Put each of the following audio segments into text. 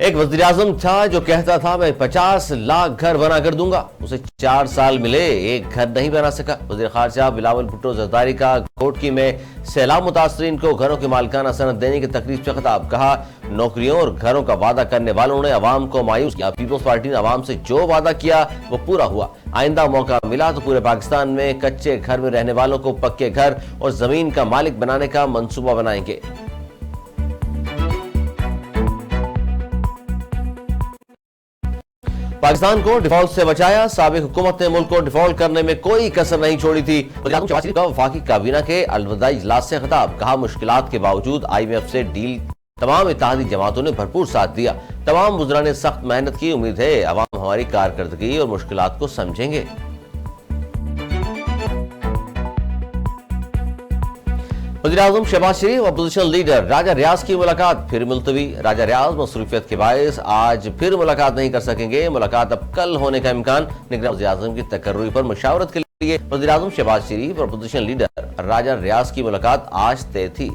ایک وزیراعظم تھا جو کہتا تھا میں 50 لاکھ گھر بنا کر دوں گا، اسے 4 سال ملے، ایک گھر نہیں بنا سکا۔ وزیر خارجہ بلاول بھٹو زرداری کا گھوٹکی میں سیلاب متاثرین کو گھروں کی مالکانہ سند دینے کی تقریب سے خطاب، کہا نوکریوں اور گھروں کا وعدہ کرنے والوں نے عوام کو مایوس کیا، پیپلز پارٹی نے عوام سے جو وعدہ کیا وہ پورا ہوا، آئندہ موقع ملا تو پورے پاکستان میں کچے گھر میں رہنے والوں کو پکے گھر اور زمین کا مالک بنانے کا منصوبہ بنائیں گے۔ پاکستان کو ڈیفالٹ سے بچایا، سابق حکومت نے ملک کو ڈیفالٹ کرنے میں کوئی کسر نہیں چھوڑی تھی۔ وزیراعظم شہباز شریف کا وفاقی کابینہ کے الوداعی اجلاس سے خطاب، کہا مشکلات کے باوجود IMF سے ڈیل تمام اتحادی جماعتوں نے بھرپور ساتھ دیا، تمام وزراء نے سخت محنت کی، امید ہے عوام ہماری کارکردگی اور مشکلات کو سمجھیں گے۔ وزیراعظم شہباز شریف اپوزیشن لیڈر راجہ ریاض کی ملاقات پھر ملتوی، راجہ ریاض مصروفیت کے باعث آج پھر ملاقات نہیں کر سکیں گے، ملاقات اب کل ہونے کا امکان۔ نگراں وزیراعظم کی تقرری پر مشاورت کے لیے وزیراعظم شہباز شریف اور اپوزیشن لیڈر راجہ ریاض کی ملاقات آج طے تھی۔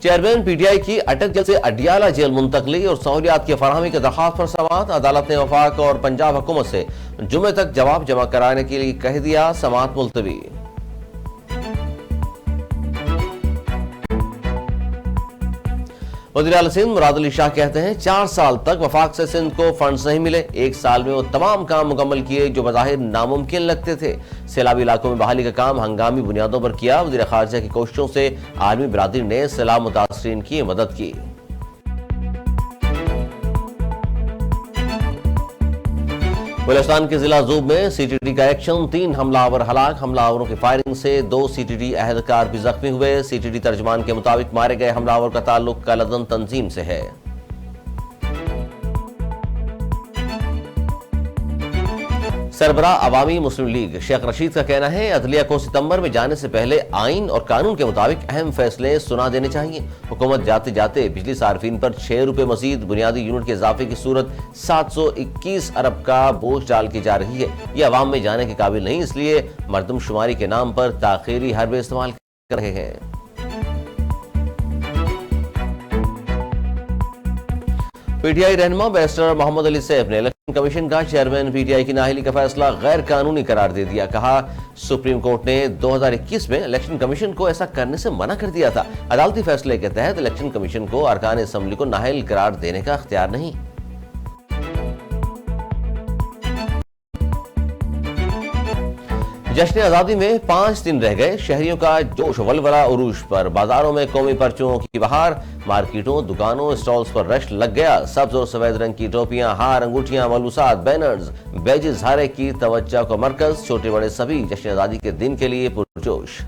چیئرمین PTI کی اٹک جیل سے اڈیالہ جیل منتقلی اور سہولیات کی فراہمی کی درخواست پر سماعت، عدالت نے وفاق اور پنجاب حکومت سے جمعے تک جواب جمع کرانے کے لیے کہہ دیا، سماعت ملتوی۔ وزیر اعلیٰ سندھ مراد علی شاہ کہتے ہیں 4 سال تک وفاق سے سندھ کو فنڈز نہیں ملے، 1 سال میں وہ تمام کام مکمل کیے جو بظاہر ناممکن لگتے تھے، سیلابی علاقوں میں بحالی کا کام ہنگامی بنیادوں پر کیا، وزیر خارجہ کی کوششوں سے عالمی برادری نے سیلاب متاثرین کی مدد کی۔ بلوچستان کے ضلع زوب میں CTT کا ایکشن، 3 حملہ آور ہلاک، حملہ آوروں کی فائرنگ سے 2 CTT اہلکار بھی زخمی ہوئے، CTT ترجمان کے مطابق مارے گئے حملہ آور کا تعلق کالعدن تنظیم سے ہے۔ سربراہ عوامی مسلم لیگ شیخ رشید کا کہنا ہے عدلیہ کو ستمبر میں جانے سے پہلے آئین اور قانون کے مطابق اہم فیصلے سنا دینے چاہیے، حکومت جاتے جاتے بجلی صارفین پر 6 روپے مزید بنیادی یونٹ کے اضافے کی صورت 721 ارب کا بوجھ ڈال کی جا رہی ہے، یہ عوام میں جانے کے قابل نہیں، اس لیے مردم شماری کے نام پر تاخیری حربے استعمال کر رہے ہیں۔ PTI رہنما بیرسٹر محمد علی سیف نے الیکشن کمیشن کا چیئرمین PTI کی نااہلی کا فیصلہ غیر قانونی قرار دے دیا، کہا سپریم کورٹ نے 2021 میں الیکشن کمیشن کو ایسا کرنے سے منع کر دیا تھا، عدالتی فیصلے کے تحت الیکشن کمیشن کو ارکان اسمبلی کو نااہل قرار دینے کا اختیار نہیں۔ جشن آزادی میں 5 دن رہ گئے، شہریوں کا جوش ولولہ عروج پر، بازاروں میں قومی پرچموں کی بہار، مارکیٹوں دکانوں اسٹالز پر رش لگ گیا، سبز اور سفید رنگ کی ٹوپیاں، ہار، انگوٹھیاں، ملبوسات، بینرز، بیجز ہر ایک کی توجہ کا مرکز، چھوٹے بڑے سبھی جشن آزادی کے دن کے لیے پرجوش۔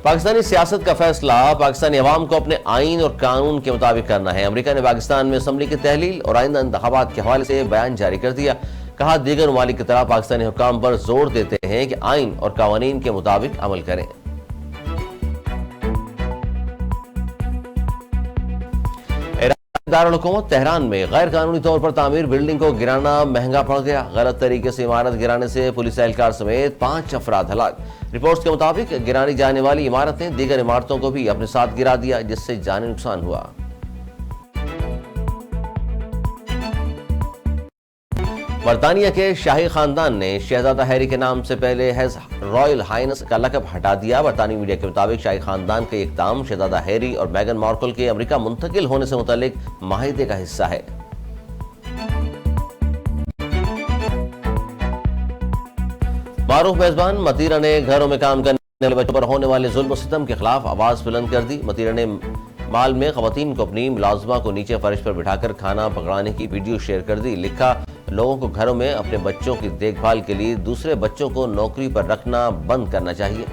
پاکستانی سیاست کا فیصلہ پاکستانی عوام کو اپنے آئین اور قانون کے مطابق کرنا ہے، امریکہ نے پاکستان میں اسمبلی کی تحلیل اور آئندہ انتخابات کے حوالے سے بیان جاری کر دیا، کہا دیگر ممالک کی طرح پاکستانی حکام پر زور دیتے ہیں کہ آئین اور قوانین کے مطابق عمل کریں۔ دارالحکومت تہران میں غیر قانونی طور پر تعمیر بلڈنگ کو گرانا مہنگا پڑ گیا، غلط طریقے سے عمارت گرانے سے پولیس اہلکار سمیت 5 افراد ہلاک، رپورٹس کے مطابق گرانی جانے والی عمارت نے دیگر عمارتوں کو بھی اپنے ساتھ گرا دیا جس سے جانی نقصان ہوا۔ برطانیہ کے شاہی خاندان نے شہزادہ ہیری کے نام سے پہلے ہیز رائل ہائنس کا لقب ہٹا دیا، برطانوی میڈیا کے مطابق شاہی خاندان کا یہ اقدام شہزادہ ہیری اور میگن مارکل کے امریکہ منتقل ہونے سے متعلق معاہدے کا حصہ ہے۔ معروف میزبان متیرا نے گھروں میں کام کرنے والے بچوں پر ہونے والے ظلم و ستم کے خلاف آواز بلند کر دی، متیرا نے مال میں خواتین کو اپنی ملازمہ کو نیچے فرش پر بٹھا کر کھانا پکانے کی ویڈیو شیئر کر دی، لکھا لوگوں کو گھروں میں اپنے بچوں کی دیکھ بھال کے لیے دوسرے بچوں کو نوکری پر رکھنا بند کرنا چاہیے۔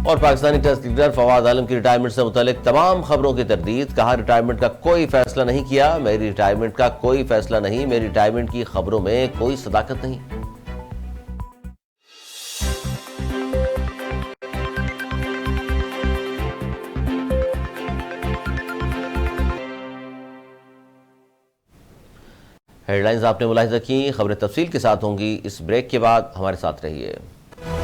اور پاکستانی ٹیسٹ لیڈر فواد عالم کی ریٹائرمنٹ سے متعلق تمام خبروں کی تردید، کہا ریٹائرمنٹ کا کوئی فیصلہ نہیں کیا، میری ریٹائرمنٹ کا کوئی فیصلہ نہیں، میری ریٹائرمنٹ کی خبروں میں کوئی صداقت نہیں۔ ہیڈ لائنز آپ نے ملاحظہ کی، خبریں تفصیل کے ساتھ ہوں گی اس بریک کے بعد، ہمارے ساتھ رہیے۔